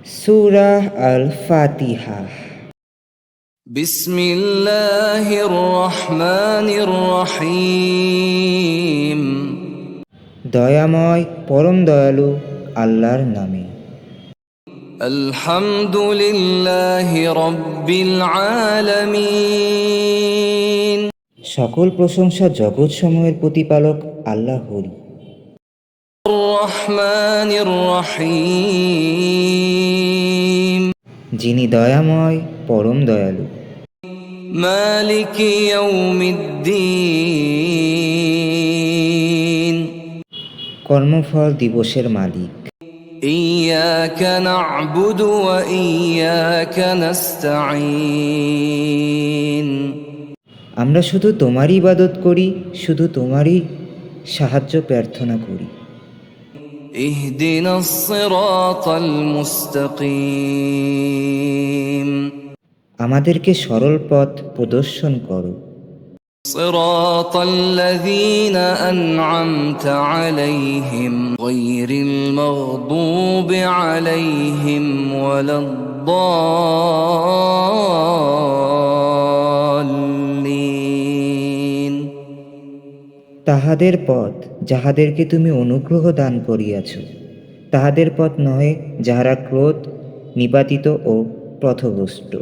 সূরা আল ফাতিহা। বিসমিল্লাহির রহমানির রহিম। দয়াময় পরম দয়ালু আল্লাহর নামে। আলহামদুলিল্লাহি রাব্বিল আলামিন। সকল প্রশংসা জগৎসমূহের প্রতিপালক আল্লাহরই। রহমানির রহিম। যিনি দয়াময় পরম দয়ালু। মালিকি ইয়াউমিদ্দিন। কর্মফল দিবসের মালিক। ইয়াকা না'বুদু ওয়া ইয়াকা নাস্তাঈন। আমরা শুধু তোমারই ইবাদত করি, শুধু তোমারই সাহায্য প্রার্থনা করি। ইহদিনাস সিরাতাল মুস্তাকিম। আমাদেরকে সরল পথ প্রদর্শন করো। সিরাতাল্লাযীনা আন'আমতা আলাইহিম গায়রিল মাগদুবি আলাইহিম ওয়ালাদ-দাল্লিন। তাহাদের পথ যাহাদেরকে তুমি অনুগ্রহ দান করিয়াছ, তাহাদের পথ নহে যাহারা ক্রোধ নিপাতিত ও পথভ্রষ্ট।